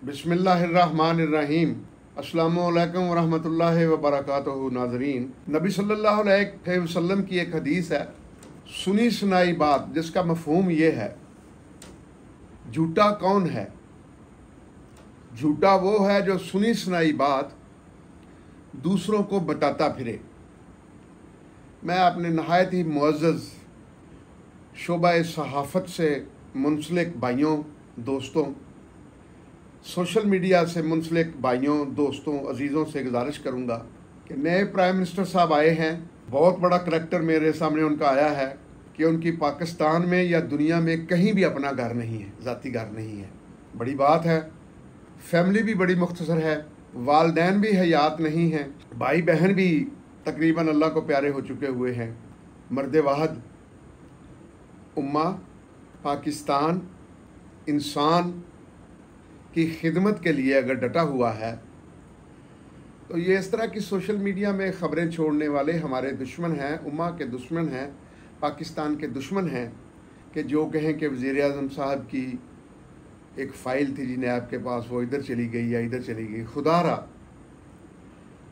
बिस्मिल्लाहिर्रहमानिर्रहीम। अस्सलामुअलैकुम वरहमतुल्लाहि वबरकातुहू। नाज़रीन, नबी सल्लल्लाहु अलैहि वसल्लम की एक हदीस है, सुनी सुनाई बात, जिसका मफहूम ये है, झूठा कौन है? झूठा वो है जो सुनी सुनाई बात दूसरों को बताता फिरे। मैं अपने नहायत ही मुअज़्ज़ज़ शोबा सहाफ़त से मुंसलिक भाइयों, दोस्तों, सोशल मीडिया से मुंसलिक भाइयों, दोस्तों, अजीज़ों से गुजारिश करूँगा कि नए प्राइम मिनिस्टर साहब आए हैं। बहुत बड़ा करैक्टर मेरे सामने उनका आया है कि उनकी पाकिस्तान में या दुनिया में कहीं भी अपना घर नहीं है, ज़ाती घर नहीं है। बड़ी बात है। फैमिली भी बड़ी मुख्तसर है, वालदैन भी हयात नहीं हैं, भाई बहन भी तकरीबन अल्लाह को प्यारे हो चुके हुए हैं। मर्द वाहद उम्मा पाकिस्तान इंसान की खिदमत के लिए अगर डटा हुआ है तो ये इस तरह की सोशल मीडिया में ख़बरें छोड़ने वाले हमारे दुश्मन हैं, उम्मा के दुश्मन हैं, पाकिस्तान के दुश्मन हैं, कि जो कहें कि वज़ीर-ए-आज़म साहब की एक फ़ाइल थी जी नैब के पास, वो इधर चली गई या इधर चली गई। खुदारा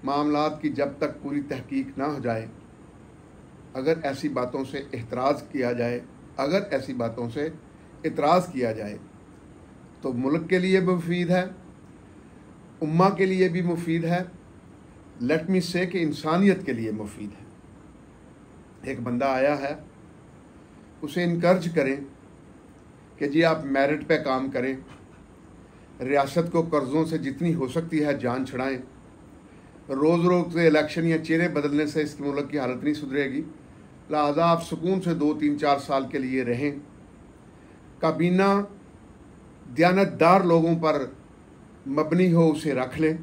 मामलात की जब तक पूरी तहकीक ना हो जाए, अगर ऐसी बातों से एतराज़ किया जाए, अगर ऐसी बातों से इतराज़ किया जाए तो मुल्क के लिए भी मुफीद है, उम्मा के लिए भी मुफीद है, लेट मी से कि इंसानियत के लिए मुफीद है। एक बंदा आया है, उसे इनकर्ज करें कि जी आप मेरिट पे काम करें, रियासत को कर्ज़ों से जितनी हो सकती है जान छुड़ाएं। रोज़ रोज़ से इलेक्शन या चेहरे बदलने से इस मुल्क की हालत नहीं सुधरेगी, लिहाजा आप सुकून से 2, 3, 4 साल के लिए रहें। काबीना दयानतदार लोगों पर मबनी हो, उसे रख लें।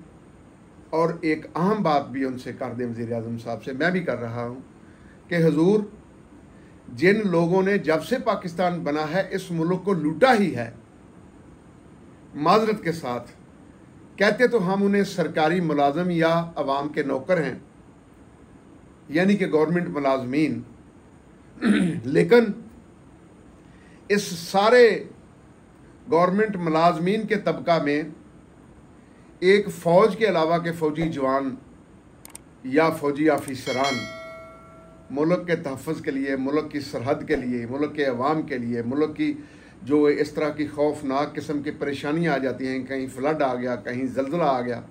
और एक अहम बात भी उनसे कर दें, वज़ीर-ए-आज़म साहब से, मैं भी कर रहा हूँ, कि हुजूर, जिन लोगों ने जब से पाकिस्तान बना है इस मुल्क को लूटा ही है, माजरत के साथ कहते तो हम उन्हें सरकारी मुलाजम या अवाम के नौकर हैं, यानी कि गवर्नमेंट मुलाजमीन, लेकिन इस सारे गवर्नमेंट मुलाजमीन के तबका में एक फ़ौज के अलावा के फ़ौजी जवान या फ़ौजी ऑफिसरान मुल्क के तहफ़्फ़ुज़ के लिए, मुल्क की सरहद के लिए, मुल्क के अवाम के लिए, मुल्क की जो इस तरह की खौफनाक किस्म की परेशानियाँ आ जाती हैं, कहीं फ्लड आ गया, कहीं ज़ल्ज़ला आ गया,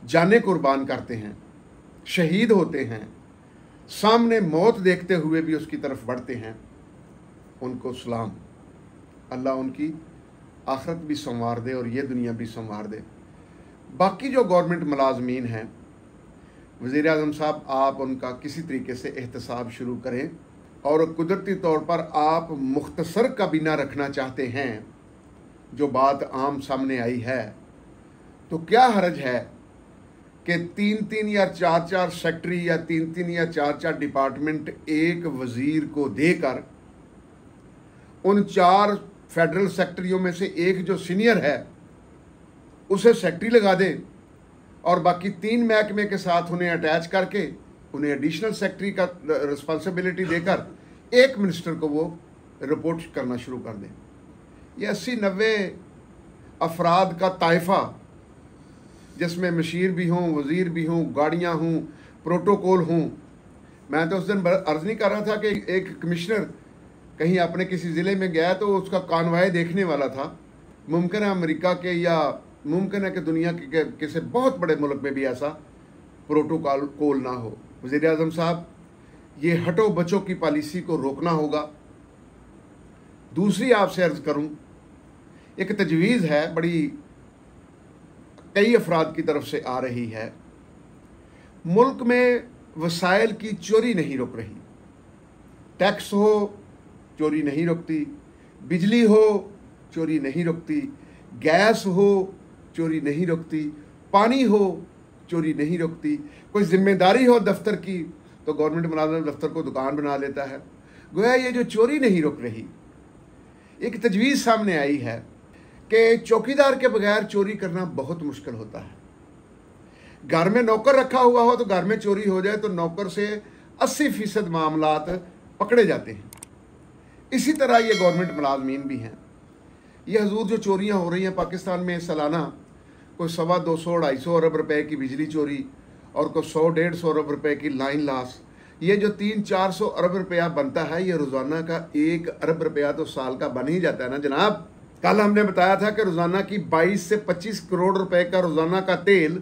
जानें कुर्बान करते हैं, शहीद होते हैं, सामने मौत देखते हुए भी उसकी तरफ बढ़ते हैं। उनको सलाम। अल्लाह उनकी आखिरत भी संवार दे और ये दुनिया भी संवार दे। बाकी जो गवर्नमेंट मुलाजमीन हैं, वज़ीर-ए-आज़म साहब, आप उनका किसी तरीके से एहतसाब शुरू करें। और कुदरती तौर पर आप मुख्तसर काबीना रखना चाहते हैं, जो बात आम सामने आई है, तो क्या हर्ज है कि 3-3 या 4-4 सेक्रेटरी या 3-3 या 4-4 डिपार्टमेंट एक वज़ीर को देकर उन 4 फेडरल सेक्रेटरियों में से एक जो सीनियर है उसे सेक्रेटरी लगा दें और बाकी 3 महकमे के साथ उन्हें अटैच करके उन्हें एडिशनल सेक्रेटरी का रिस्पॉन्सिबिलिटी देकर एक मिनिस्टर को वो रिपोर्ट करना शुरू कर दें। ये 80-90 अफराद का ताइफा, जिसमें मशीर भी हों, वज़ीर भी हों, गाड़ियाँ हों, प्रोटोकॉल हों। मैं तो उस दिन अर्ज़ नहीं कर रहा था कि एक कमिश्नर कहीं अपने किसी ज़िले में गया तो उसका कानवाय देखने वाला था। मुमकिन है अमेरिका के या मुमकिन है कि दुनिया के किसी बहुत बड़े मुल्क में भी ऐसा प्रोटोकॉल ना हो। वज़ीर-ए-आज़म साहब, ये हटो बचो की पॉलिसी को रोकना होगा। दूसरी आपसे अर्ज़ करूं, एक तजवीज़ है, बड़ी कई अफराद की तरफ से आ रही है। मुल्क में वसाइल की चोरी नहीं रुक रही। टैक्स हो, चोरी नहीं रुकती, बिजली हो, चोरी नहीं रुकती, गैस हो, चोरी नहीं रुकती, पानी हो, चोरी नहीं रुकती। कोई जिम्मेदारी हो दफ्तर की तो गवर्नमेंट मुलाजिम दफ्तर को दुकान बना लेता है। गोया ये जो चोरी नहीं रुक रही, एक तजवीज़ सामने आई है कि चौकीदार के बगैर चोरी करना बहुत मुश्किल होता है। घर में नौकर रखा हुआ हो तो घर में चोरी हो जाए तो नौकर से 80% मामलात पकड़े जाते हैं। इसी तरह ये गवर्नमेंट मुलाजमीन भी हैं। ये हजूर जो चोरियां हो रही हैं पाकिस्तान में सालाना, कोई 200-250 अरब रुपए की बिजली चोरी और कोई 100-150 अरब रुपए की लाइन लॉस, ये जो 300-400 अरब रुपया बनता है, ये रोज़ाना का 1 अरब रुपया तो साल का बन ही जाता है ना जनाब। कल हमने बताया था कि रोज़ाना की 22 से 25 करोड़ रुपए का रोज़ाना का तेल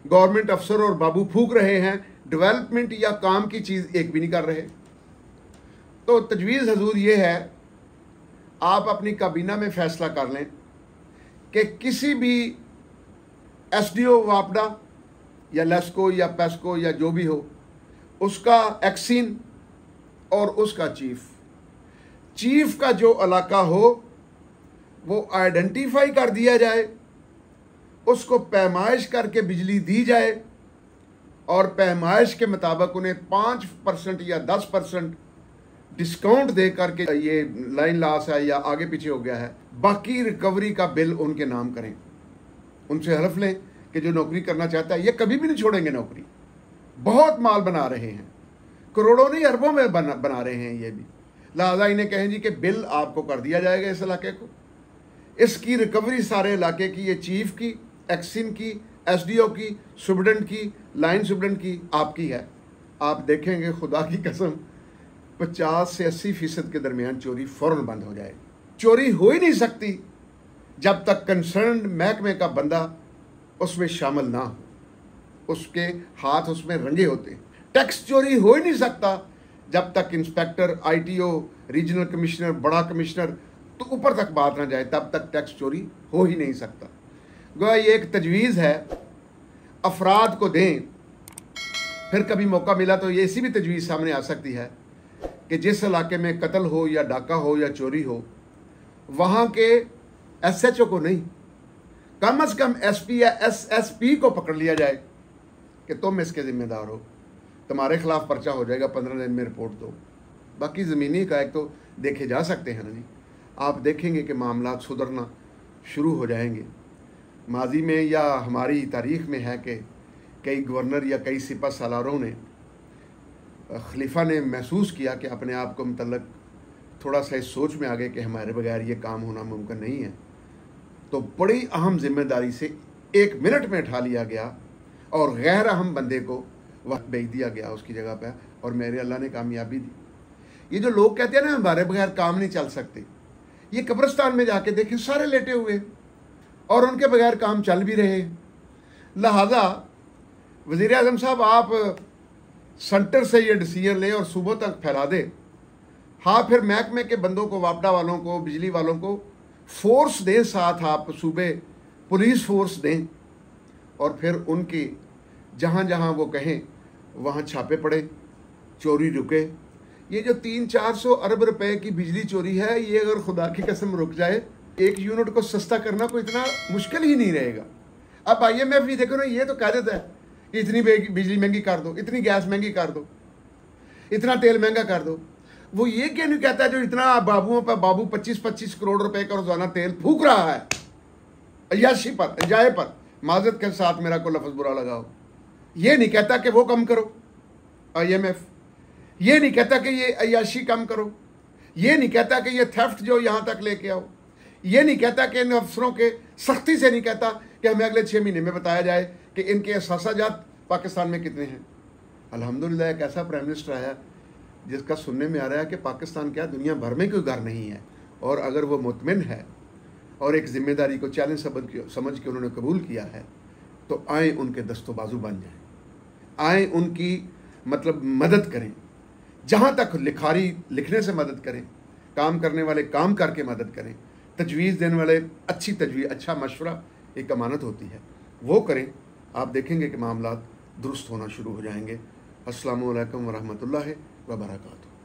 गवर्नमेंट अफसर और बाबू फूक रहे हैं, डेवलपमेंट या काम की चीज़ एक भी नहीं कर रहे। तो तजवीज़ हजूर ये है, आप अपनी काबीना में फैसला कर लें कि किसी भी SDO वापडा या लेस्को या पेस्को या जो भी हो, उसका एक्सिन और उसका चीफ का जो इलाका हो वो आइडेंटिफाई कर दिया जाए, उसको पैमाइश करके बिजली दी जाए और पैमाइश के मुताबिक उन्हें 5% या 10% डिस्काउंट दे करके, ये लाइन लॉस है या आगे पीछे हो गया है, बाकी रिकवरी का बिल उनके नाम करें। उनसे हल्फ लें कि जो नौकरी करना चाहता है ये कभी भी नहीं छोड़ेंगे नौकरी। बहुत माल बना रहे हैं, करोड़ों नहीं अरबों में बना रहे हैं ये भी। लिहाजा इन्हें कहें जी कि बिल आपको कर दिया जाएगा इस इलाके को, इसकी रिकवरी सारे इलाके की, ये चीफ की, एक्सिन की, SDO की, सुबडेंट की, लाइन सुबडेंट की आपकी है। आप देखेंगे खुदा की कसम 50 से 80% के दरमियान चोरी फौरन बंद हो जाए। चोरी हो ही नहीं सकती जब तक कंसर्न महकमे का बंदा उसमें शामिल ना हो, उसके हाथ उसमें रंगे होते हैं। टैक्स चोरी हो ही नहीं सकता जब तक इंस्पेक्टर, ITO, रीजनल कमिश्नर, बड़ा कमिश्नर तो ऊपर तक बात ना जाए, तब तक टैक्स चोरी हो ही नहीं सकता। गोया ये एक तजवीज़ है, अफराद को दें। फिर कभी मौका मिला तो ये ऐसी भी तजवीज़ सामने आ सकती है कि जिस इलाके में कत्ल हो या डाका हो या चोरी हो, वहाँ के SHO को नहीं, कम से कम SP या SSP को पकड़ लिया जाए कि तुम इसके ज़िम्मेदार हो, तुम्हारे खिलाफ पर्चा हो जाएगा, 15 दिन में रिपोर्ट दो। बाकी ज़मीनी हक़ाइक़ तो देखे जा सकते हैं ना जी। आप देखेंगे कि मामला सुधरना शुरू हो जाएंगे। माजी में या हमारी तारीख़ में है कि कई गवर्नर या कई सिपह सालारों ने, खलीफा ने महसूस किया कि अपने आप को मतलब थोड़ा सा इस सोच में आ गए कि हमारे बगैर ये काम होना मुमकिन नहीं है, तो बड़ी अहम जिम्मेदारी से 1 मिनट में उठा लिया गया और गैर अहम बंदे को वक्त भेज दिया गया उसकी जगह पे, और मेरे अल्लाह ने कामयाबी दी। ये जो लोग कहते हैं ना हमारे बगैर काम नहीं चल सकते, ये कब्रिस्तान में जाके देखें, सारे लेटे हुए और उनके बगैर काम चल भी रहे। लिहाजा वज़ीर आज़म साहब, आप सेंटर से ये डिसीजन लें और सूबों तक फैला दें। हाँ, फिर महकमे के बंदों को, वापडा वालों को, बिजली वालों को फोर्स दें, साथ आप सूबे पुलिस फोर्स दें, और फिर उनकी जहाँ जहाँ वो कहें वहाँ छापे पड़े, चोरी रुके। ये जो 300-400 अरब रुपए की बिजली चोरी है, ये अगर खुदा की कसम रुक जाए, 1 यूनिट को सस्ता करना कोई इतना मुश्किल ही नहीं रहेगा। अब IMF भी देखो ना, ये तो कह देता है कि इतनी बिजली महंगी कर दो, इतनी गैस महंगी कर दो, इतना तेल महंगा कर दो। वो ये क्यों नहीं कहता जो इतना बाबुओं पर बाबू 25-25 करोड़ रुपए का रोजाना तेल फूक रहा है अय्याशी पर, अंजाए पर, माजरत के साथ मेरा को लफ्ज़ बुरा लगाओ। ये नहीं कहता कि वो कम करो, IMF ये नहीं कहता कि ये अय्याशी कम करो, ये नहीं कहता कि ये थेफ्ट जो यहाँ तक लेके आओ, ये नहीं कहता कि इन अफसरों के सख्ती से नहीं कहता कि हमें अगले 6 महीने में बताया जाए कि इनके असासाजात पाकिस्तान में कितने हैं। अल्हम्दुलिल्लाह एक ऐसा प्राइम मिनिस्टर आया जिसका सुनने में आ रहा है कि पाकिस्तान क्या दुनिया भर में कोई घर नहीं है, और अगर वो मुतमिन है और एक जिम्मेदारी को चैलेंज समझ के उन्होंने कबूल किया है, तो आए उनके दस्तो बाजू बन जाएं, आए उनकी मतलब मदद करें, जहाँ तक लिखारी लिखने से मदद करें, काम करने वाले काम करके मदद करें, तजवीज़ देने वाले अच्छी तजवीज़, अच्छा मशवरा एक अमानत होती है, वो करें। आप देखेंगे कि मामला दुरुस्त होना शुरू हो जाएंगे। अस्सलामु अलैकुम वरहमतुल्लाहि वबरकातुहू।